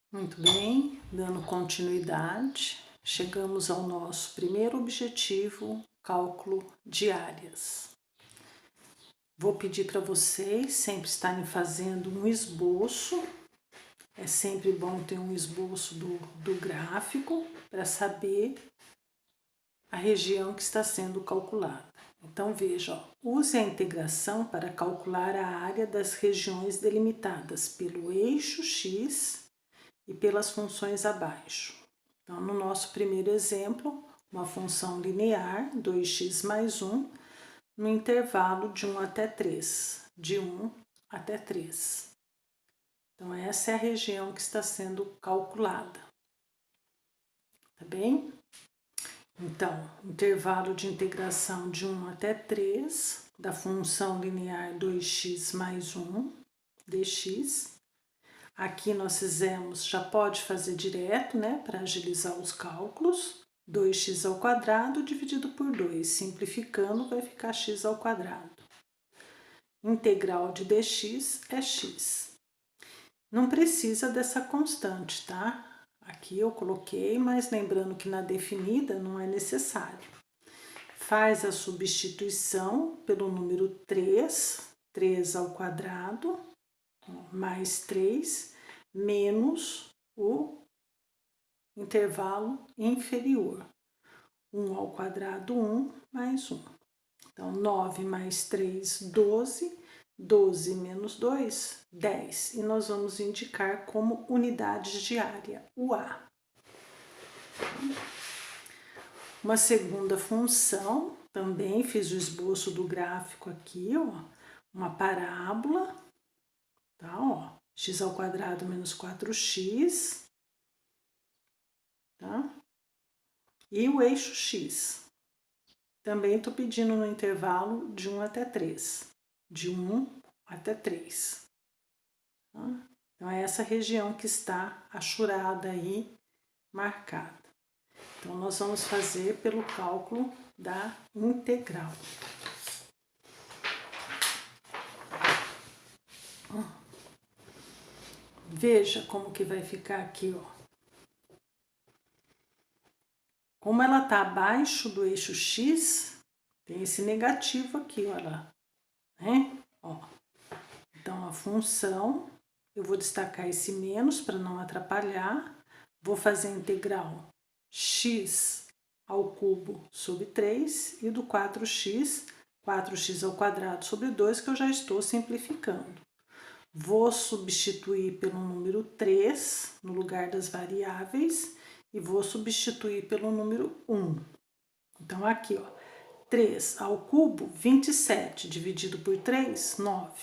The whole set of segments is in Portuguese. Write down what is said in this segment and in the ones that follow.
Muito bem, dando continuidade, chegamos ao nosso primeiro objetivo, cálculo de áreas. Vou pedir para vocês sempre estarem fazendo um esboço. É sempre bom ter um esboço do gráfico para saber a região que está sendo calculada. Então veja, ó, use a integração para calcular a área das regiões delimitadas pelo eixo X e pelas funções abaixo. Então, no nosso primeiro exemplo, uma função linear, 2x mais 1, no intervalo de 1 até 3, de 1 até 3. Então, essa é a região que está sendo calculada. Tá bem? Então, intervalo de integração de 1 até 3, da função linear 2x mais 1, dx. Aqui nós fizemos, já pode fazer direto, né, para agilizar os cálculos. 2x ao quadrado dividido por 2, simplificando vai ficar x ao quadrado. Integral de dx é x. Não precisa dessa constante, tá? Aqui eu coloquei, mas lembrando que na definida não é necessário. Faz a substituição pelo número 3, 3 ao quadrado, mais 3, menos o intervalo inferior. 1 ao quadrado, 1, mais 1. Então, 9 mais 3, 12. 12 menos 2, 10. E nós vamos indicar como unidades de área, o A. Uma segunda função, também fiz o esboço do gráfico aqui, ó. Uma parábola, tá, ó. X ao quadrado menos 4x, tá? E o eixo X. Também estou pedindo no intervalo de 1 até 3. De 1 até 3. Tá? Então, é essa região que está achurada aí, marcada. Então, nós vamos fazer pelo cálculo da integral. Veja como que vai ficar aqui, ó. Como ela está abaixo do eixo X, tem esse negativo aqui, olha, né? Ó. Então, a função, eu vou destacar esse menos para não atrapalhar. Vou fazer a integral x ao cubo sobre 3 e do 4x, 4x ao quadrado sobre 2, que eu já estou simplificando. Vou substituir pelo número 3 no lugar das variáveis e vou substituir pelo número 1. Então, aqui, ó, 3 ao cubo, 27, dividido por 3, 9.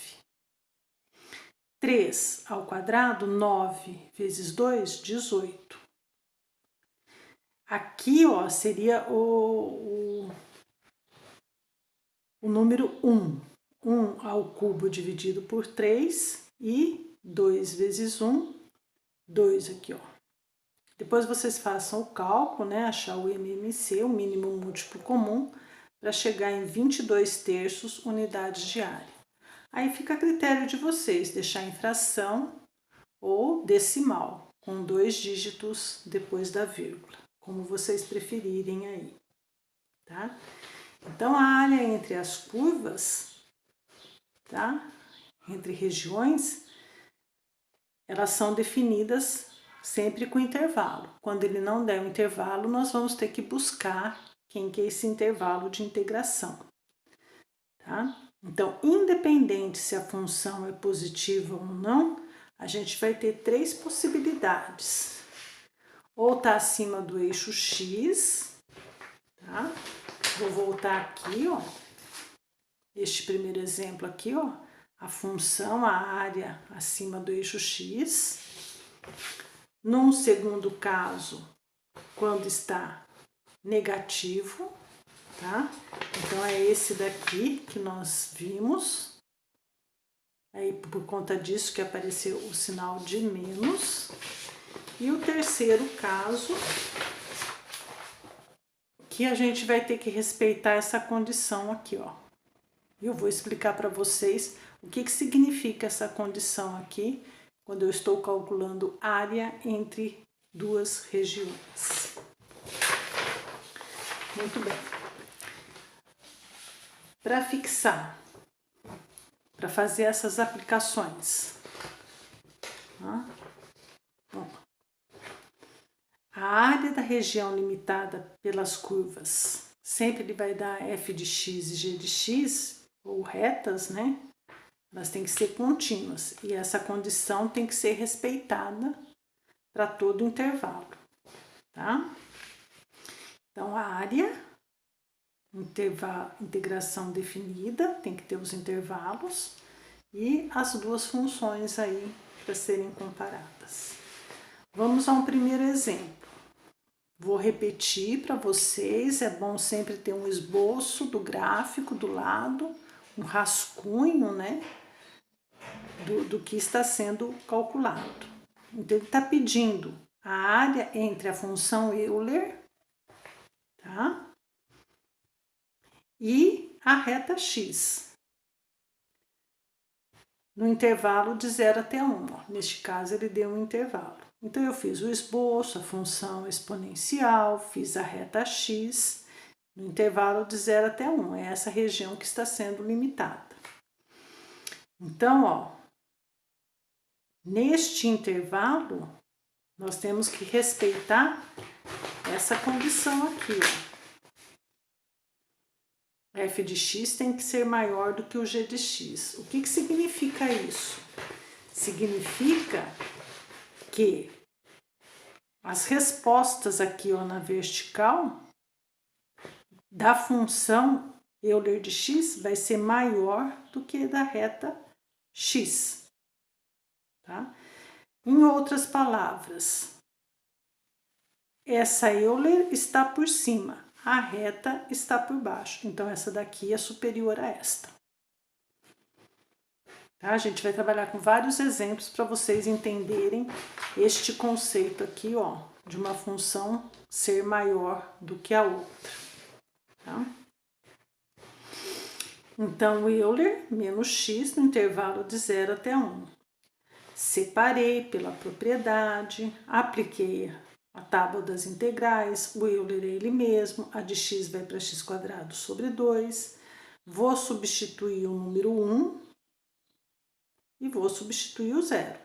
3 ao quadrado, 9 vezes 2, 18. Aqui, ó, seria o número 1. 1 ao cubo dividido por 3 e 2 vezes 1, 2 aqui, ó. Depois vocês façam o cálculo, né, achar o MMC, o mínimo múltiplo comum, para chegar em 22 terços unidades de área. Aí fica a critério de vocês, deixar em fração ou decimal, com 2 dígitos depois da vírgula, como vocês preferirem aí, tá? Então, a área entre as curvas, tá? Entre regiões, elas são definidas sempre com intervalo. Quando ele não der o intervalo, nós vamos ter que buscar quem que é esse intervalo de integração, tá? Então, independente se a função é positiva ou não, a gente vai ter 3 possibilidades. Ou tá acima do eixo X, tá? Vou voltar aqui, ó. Este primeiro exemplo aqui, ó. A função, a área acima do eixo X. Num segundo caso, quando está negativo, tá? Então, é esse daqui que nós vimos. Aí, por conta disso que apareceu o sinal de menos. E o terceiro caso, que a gente vai ter que respeitar essa condição aqui, ó. Eu vou explicar para vocês o que significa essa condição aqui, quando eu estou calculando área entre duas regiões. Muito bem. Para fixar, para fazer essas aplicações, a área da região limitada pelas curvas, sempre ele vai dar f de x e g de x, ou retas, né? Elas têm que ser contínuas, e essa condição tem que ser respeitada para todo o intervalo, tá? Então, a área, integração definida, tem que ter os intervalos, e as duas funções aí para serem comparadas. Vamos a um primeiro exemplo. Vou repetir para vocês, é bom sempre ter um esboço do gráfico do lado, um rascunho, né, do que está sendo calculado. Então, ele está pedindo a área entre a função Euler, tá, e a reta x, no intervalo de 0 até 1. Neste caso, ele deu um intervalo. Então, eu fiz o esboço, a função exponencial, fiz a reta x no intervalo de 0 até 1. É essa região que está sendo limitada. Então, neste intervalo, nós temos que respeitar essa condição aqui, f de x tem que ser maior do que o g de x. O que significa isso? Significa que as respostas aqui na vertical da função Euler de x vai ser maior do que da reta x, tá? Em outras palavras, essa Euler está por cima, a reta está por baixo, então essa daqui é superior a esta. Tá? A gente vai trabalhar com vários exemplos para vocês entenderem este conceito aqui, de uma função ser maior do que a outra. Tá? Então, Euler menos x no intervalo de 0 até 1. Separei pela propriedade, apliquei a tábua das integrais, o Euler é ele mesmo, a de x vai para x² sobre 2, vou substituir o número 1 e vou substituir o 0.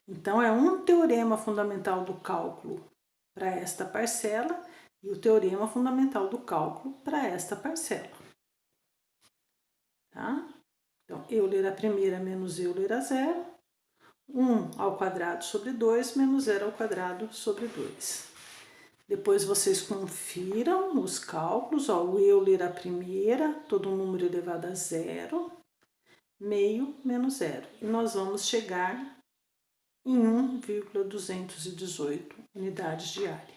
Então, é um teorema fundamental do cálculo para esta parcela e o teorema fundamental do cálculo para esta parcela. Tá? Então, Euler a primeira menos Euler a zero, 1 ao quadrado sobre 2 menos 0 ao quadrado sobre 2. Depois vocês confiram os cálculos, o Euler a primeira, todo número elevado a zero, meio menos zero. E nós vamos chegar em 1,218 unidades de área.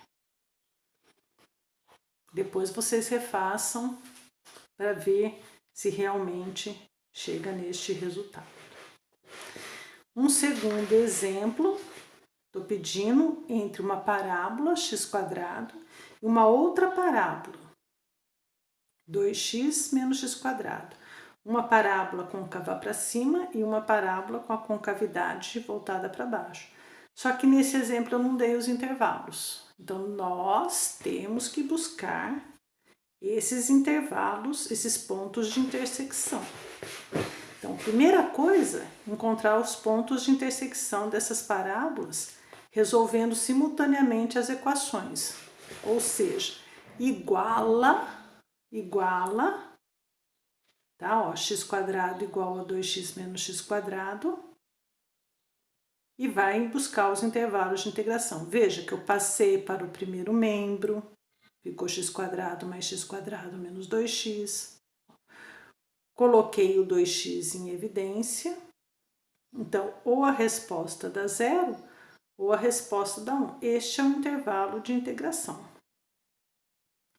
Depois vocês refaçam para ver se realmente chega neste resultado. Um segundo exemplo, estou pedindo entre uma parábola x² e uma outra parábola, 2x menos x². Uma parábola côncava para cima e uma parábola com a concavidade voltada para baixo. Só que nesse exemplo eu não dei os intervalos. Então, nós temos que buscar esses intervalos, esses pontos de intersecção. Então, primeira coisa, encontrar os pontos de intersecção dessas parábolas, resolvendo simultaneamente as equações. Ou seja, iguala, tá? x² igual a 2x menos x², e vai buscar os intervalos de integração. Veja que eu passei para o primeiro membro, ficou x² mais x² menos 2x. Coloquei o 2x em evidência. Então, ou a resposta dá 0, ou a resposta dá 1. Este é um intervalo de integração.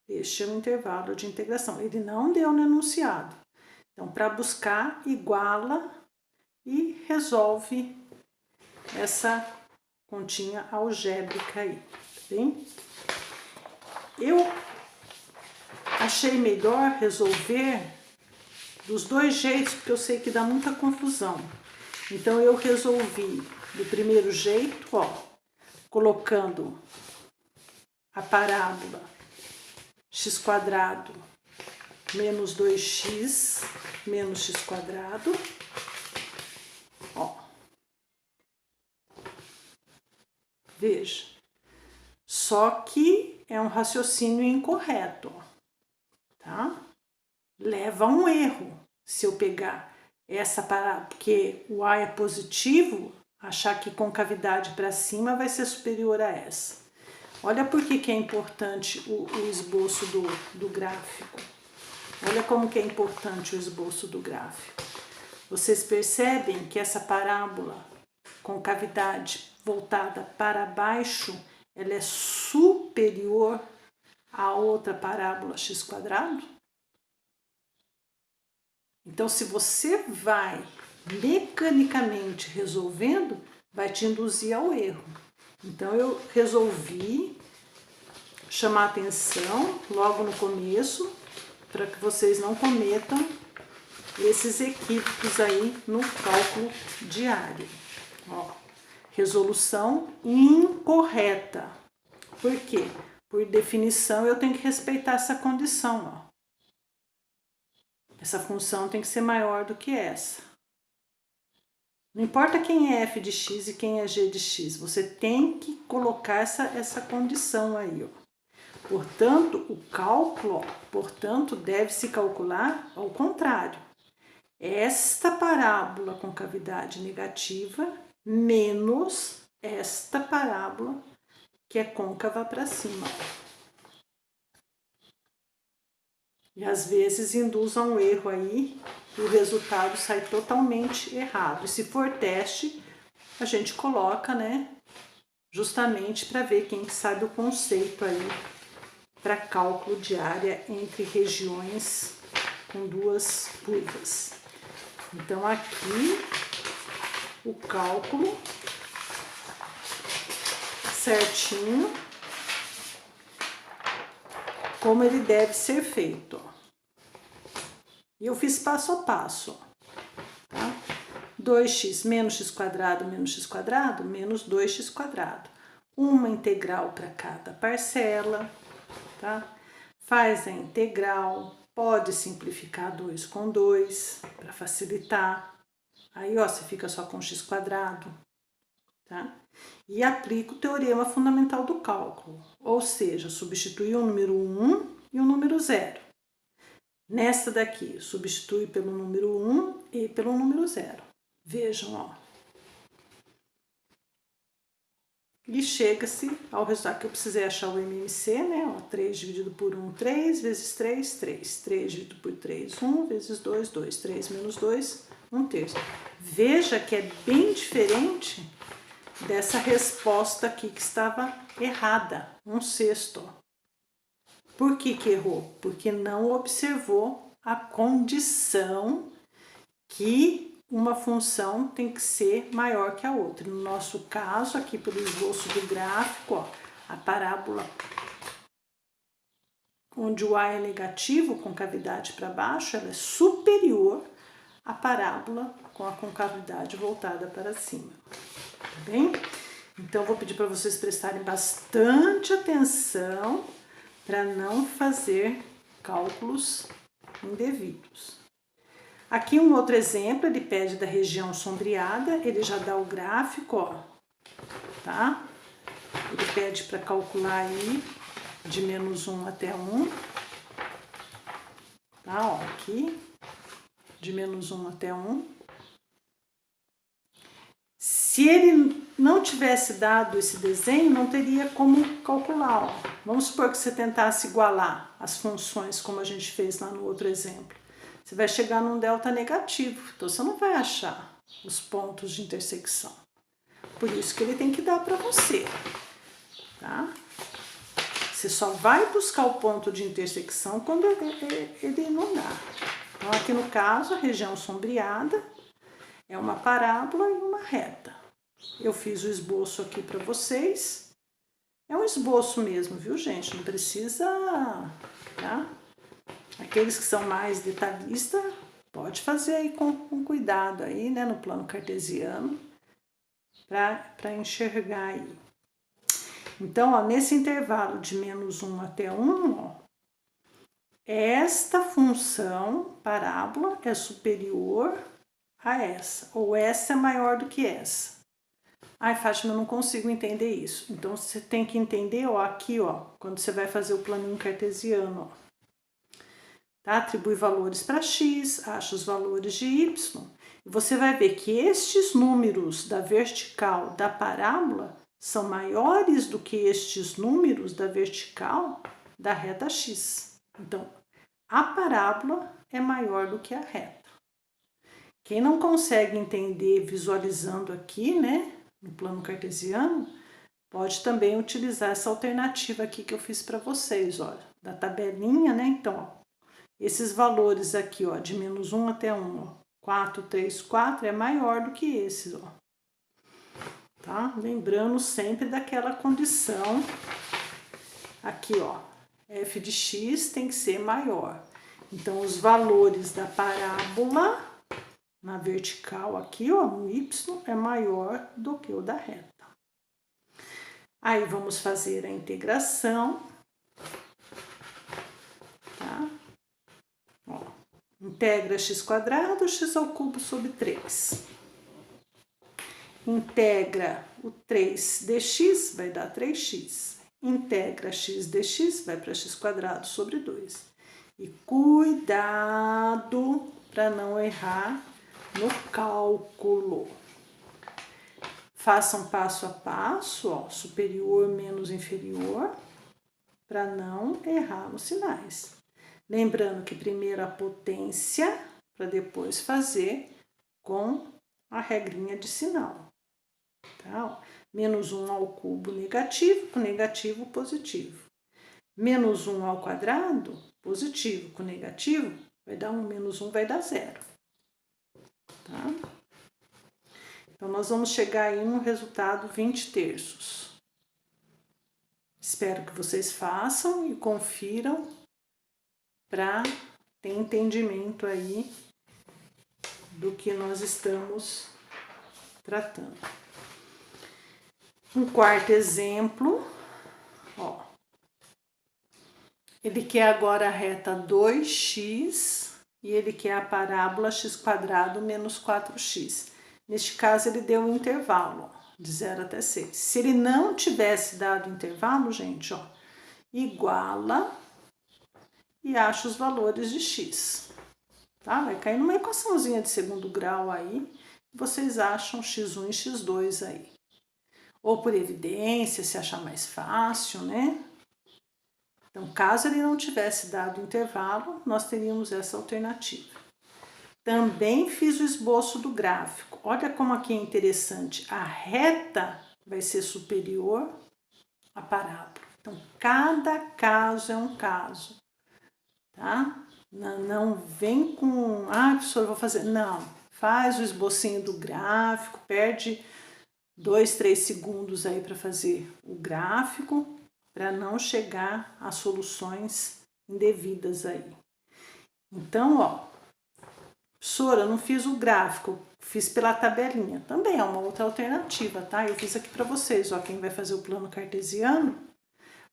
Este é um intervalo de integração. Ele não deu no enunciado. Então, para buscar, iguala e resolve essa continha algébrica aí, tá bem? Eu achei melhor resolver dos dois jeitos, porque eu sei que dá muita confusão. Então, eu resolvi do primeiro jeito, ó, colocando a parábola x² menos 2x menos x², ó. Veja, só que é um raciocínio incorreto, ó, tá? Leva a um erro se eu pegar essa parábola, porque o A é positivo, achar que concavidade para cima vai ser superior a essa. Olha por que é importante o esboço do gráfico. Olha como que é importante o esboço do gráfico. Vocês percebem que essa parábola com cavidade voltada para baixo, ela é superior à outra parábola x²? Então, se você vai mecanicamente resolvendo, vai te induzir ao erro. Então, eu resolvi chamar atenção logo no começo, para que vocês não cometam esses equívocos aí no cálculo diário. Ó, resolução incorreta. Por quê? Por definição, eu tenho que respeitar essa condição, ó. Essa função tem que ser maior do que essa. Não importa quem é f de x e quem é g de x, você tem que colocar essa condição aí, ó. Portanto, o cálculo, ó, portanto, deve se calcular ao contrário. Esta parábola com cavidade negativa menos esta parábola que é côncava para cima. E às vezes induz a um erro aí, e o resultado sai totalmente errado. E se for teste, a gente coloca, né, justamente para ver quem sabe o conceito aí para cálculo de área entre regiões com duas curvas. Então, aqui o cálculo certinho, como ele deve ser feito, ó. E eu fiz passo a passo, ó, tá? 2x menos x² menos x² menos 2x². Uma integral para cada parcela, tá? Faz a integral, pode simplificar 2 com 2 para facilitar. Aí, ó, você fica só com x², tá? E aplica o teorema fundamental do cálculo, ou seja, substitui o número 1 e o número 0. Nesta daqui, substitui pelo número 1 e pelo número 0. Vejam, ó. E chega-se ao resultado que eu precisei achar o MMC, né? Ó, 3 dividido por 1, 3, vezes 3, 3. 3 dividido por 3, 1, vezes 2, 2. 3 menos 2, 1/3. Veja que é bem diferente dessa resposta aqui que estava errada, 1/6. Por que que errou? Porque não observou a condição que uma função tem que ser maior que a outra. No nosso caso, aqui pelo esboço do gráfico, ó, a parábola onde o A é negativo, com cavidade para baixo, ela é superior à parábola com a concavidade voltada para cima. Tá bem? Então, vou pedir para vocês prestarem bastante atenção para não fazer cálculos indevidos. Aqui um outro exemplo, ele pede da região sombreada, ele já dá o gráfico, ó, tá? Ele pede para calcular aí de menos 1 até 1, tá? Ó, aqui, de menos 1 até 1. Se ele não tivesse dado esse desenho, não teria como calcular, ó. Vamos supor que você tentasse igualar as funções, como a gente fez lá no outro exemplo. Você vai chegar num delta negativo, então você não vai achar os pontos de intersecção. Por isso que ele tem que dar para você, tá? Você só vai buscar o ponto de intersecção quando ele não dá. Então, aqui no caso, a região sombreada é uma parábola e uma reta. Eu fiz o esboço aqui para vocês. É um esboço mesmo, viu, gente? Não precisa, tá? Aqueles que são mais detalhistas, pode fazer aí com cuidado aí, né, no plano cartesiano, para enxergar aí. Então, ó, nesse intervalo de -1 até 1, ó, esta função parábola é superior a essa, ou essa é maior do que essa. Ai, Fátima, eu não consigo entender isso. Então, você tem que entender, ó, aqui, ó, quando você vai fazer o planinho cartesiano, ó. Tá? Atribui valores para x, acha os valores de y. E você vai ver que estes números da vertical da parábola são maiores do que estes números da vertical da reta x. Então, a parábola é maior do que a reta. Quem não consegue entender visualizando aqui, né, no plano cartesiano, pode também utilizar essa alternativa aqui que eu fiz para vocês, olha, da tabelinha, né? Então, ó, esses valores aqui, ó, de -1 até 1, ó, 4, 3, 4 é maior do que esses, ó. Tá? Lembrando sempre daquela condição aqui, ó, f de x tem que ser maior. Então, os valores da parábola na vertical aqui, ó, no y, é maior do que o da reta. Aí, vamos fazer a integração, tá? Ó, integra x² x ao cubo sobre 3. Integra o 3 dx, vai dar 3x. Integra x dx, vai para x² sobre 2. E cuidado para não errar no cálculo. Façam passo a passo, ó, superior menos inferior, para não errar nos sinais. Lembrando que primeiro a potência, para depois fazer com a regrinha de sinal. Tá? -1 ao cubo negativo, com negativo positivo. -1 ao quadrado, positivo, com negativo, vai dar 1, -1 vai dar 0. Tá? Então, nós vamos chegar aí no resultado 20/3. Espero que vocês façam e confiram para ter entendimento aí do que nós estamos tratando. Um quarto exemplo, ó. Ele quer agora a reta 2x e ele quer a parábola x² menos 4x. Neste caso, ele deu um intervalo, ó, de 0 até 6. Se ele não tivesse dado intervalo, gente, ó, iguala e acha os valores de x. Tá? Vai cair numa equaçãozinha de segundo grau aí, vocês acham x1 e x2 aí. Ou por evidência, se achar mais fácil, né? Então, caso ele não tivesse dado intervalo, nós teríamos essa alternativa. Também fiz o esboço do gráfico. Olha como aqui é interessante. A reta vai ser superior à parábola. Então, cada caso é um caso, tá? Não vem com, professor, eu vou fazer. Não, faz o esbocinho do gráfico, perde 2, 3 segundos aí para fazer o gráfico, para não chegar a soluções indevidas aí. Então, ó, professora, eu não fiz o gráfico, fiz pela tabelinha. Também é uma outra alternativa, tá? Eu fiz aqui para vocês, ó, quem vai fazer o plano cartesiano,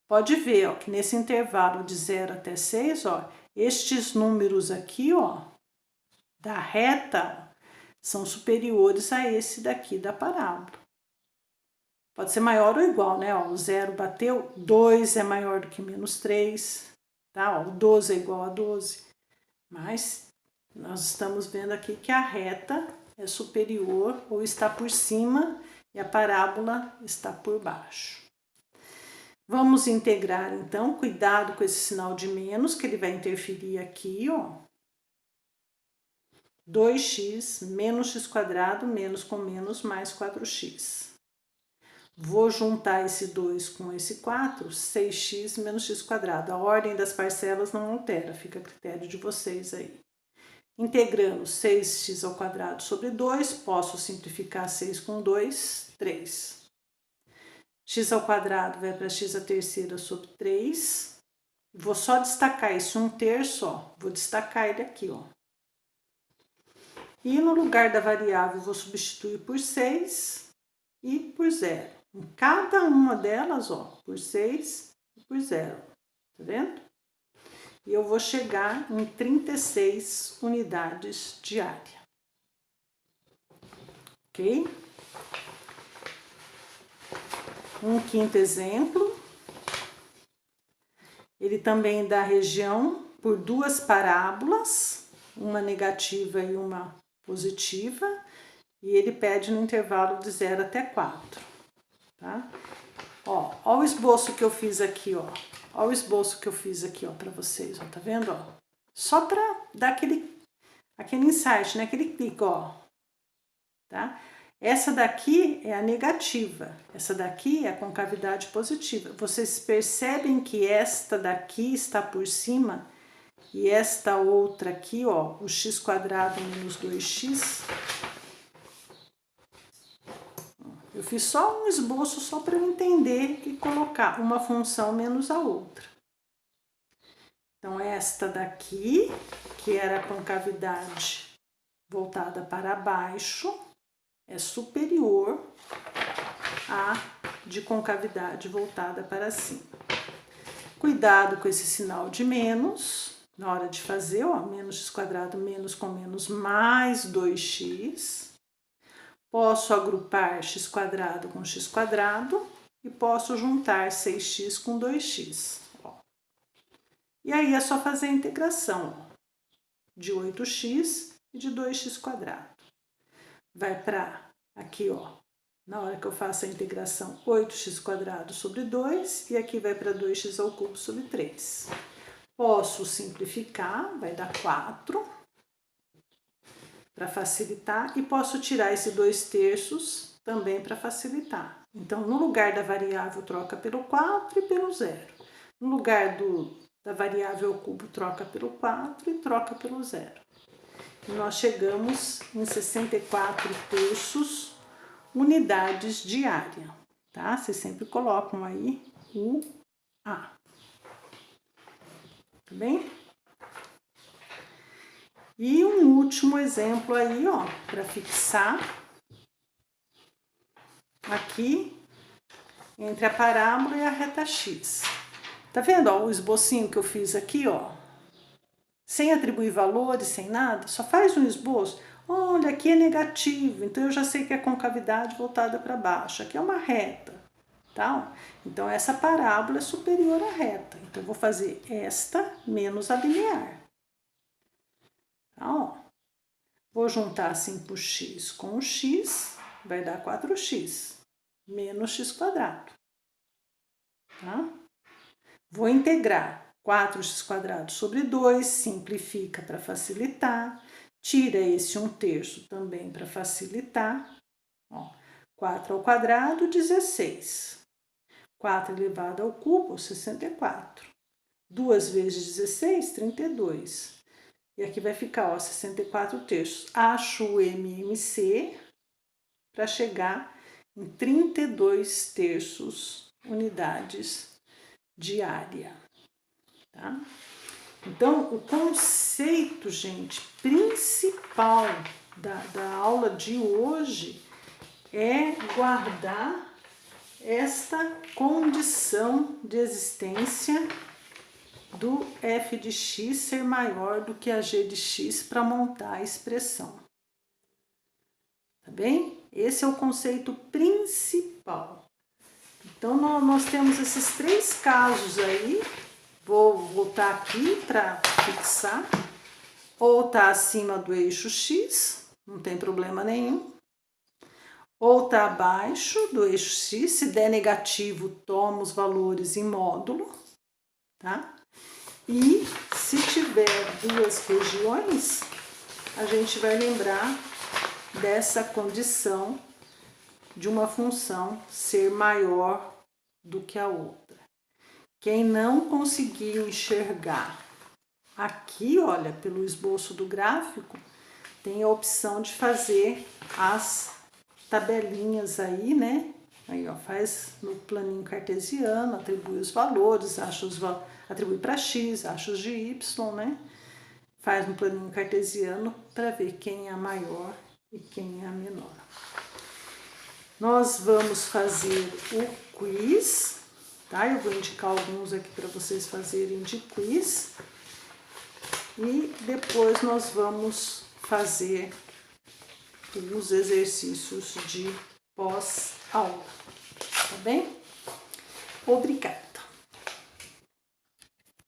pode ver, ó, que nesse intervalo de 0 até 6, ó, estes números aqui, ó, da reta, são superiores a esse daqui da parábola. Pode ser maior ou igual, né? Ó, o 0 bateu, 2 é maior do que -3, tá? Ó, o 12 é igual a 12. Mas nós estamos vendo aqui que a reta é superior ou está por cima e a parábola está por baixo. Vamos integrar, então, cuidado com esse sinal de menos, que ele vai interferir aqui, ó. 2x menos x² menos com menos mais 4x. Vou juntar esse 2 com esse 4, 6x menos x². A ordem das parcelas não altera, fica a critério de vocês aí. Integrando 6x² sobre 2, posso simplificar 6 com 2, 3. X² vai para x³ sobre 3. Vou só destacar esse 1/3, ó. Vou destacar ele aqui, ó. E no lugar da variável, vou substituir por 6. e por 0. Em cada uma delas, ó, por 6 e por 0. Tá vendo? E eu vou chegar em 36 unidades de área. Ok? Um quinto exemplo. Ele também dá região por duas parábolas, uma negativa e uma positiva, e ele pede no intervalo de 0 até 4, tá? Ó o esboço que eu fiz aqui, ó. Ó o esboço que eu fiz aqui, ó, pra vocês, ó, tá vendo, ó? Só pra dar aquele insight, né? Aquele clique, ó, tá? Essa daqui é a negativa, essa daqui é a concavidade positiva. Vocês percebem que esta daqui está por cima e esta outra aqui, ó, o x quadrado menos 2x. Eu fiz só um esboço só para eu entender e colocar uma função menos a outra. Então, esta daqui, que era a concavidade voltada para baixo, é superior à de concavidade voltada para cima. Cuidado com esse sinal de menos, na hora de fazer, ó, menos x quadrado menos com menos mais 2x. Posso agrupar x quadrado com x quadrado e posso juntar 6x com 2x. Ó. E aí é só fazer a integração, ó, de 8x e de 2x quadrado. Vai para aqui, ó, na hora que eu faço a integração, 8x quadrado sobre 2, e aqui vai para 2x ao cubo sobre 3. Posso simplificar, vai dar 4, para facilitar, e posso tirar esse 2/3 também para facilitar. Então, no lugar da variável, troca pelo 4 e pelo 0. No lugar da variável ao cubo, troca pelo 4 e troca pelo 0. E nós chegamos em 64/3 unidades de área, tá? Vocês sempre colocam aí o A. Tá bem? E um último exemplo aí, ó, para fixar aqui entre a parábola e a reta x. Tá vendo, ó, o esbocinho que eu fiz aqui, ó? Sem atribuir valores, sem nada, só faz um esboço. Olha, aqui é negativo, então eu já sei que é concavidade voltada para baixo. Aqui é uma reta, tá? Então, essa parábola é superior à reta. Então, eu vou fazer esta menos a linear. Tá, ó. Vou juntar 5x com o x, vai dar 4x, menos x quadrado. Tá? Vou integrar 4x quadrado sobre 2, simplifica para facilitar. Tira esse 1/3 também para facilitar. Ó, 4 ao quadrado, 16. 4 elevado ao cubo, 64. 2 vezes 16, 32. E aqui vai ficar, ó, 64/3. Acho o MMC para chegar em 32/3 unidades de área, tá? Então, o conceito, gente, principal da aula de hoje é guardar esta condição de existência do f de x ser maior do que a g de x para montar a expressão. Tá bem? Esse é o conceito principal. Então, nós temos esses 3 casos aí. Vou voltar aqui para fixar. Ou tá acima do eixo x, não tem problema nenhum. Ou tá abaixo do eixo x, se der negativo, toma os valores em módulo, tá? E se tiver 2 regiões, a gente vai lembrar dessa condição de uma função ser maior do que a outra. Quem não conseguiu enxergar aqui, olha, pelo esboço do gráfico, tem a opção de fazer as tabelinhas aí, né? Aí, ó, faz no planinho cartesiano, atribui os valores, atribui para x, acha os de y, né? Faz no planinho cartesiano para ver quem é a maior e quem é a menor. Nós vamos fazer o quiz, tá? Eu vou indicar alguns aqui para vocês fazerem de quiz. E depois nós vamos fazer os exercícios de pós-aula, tá bem? Obrigada!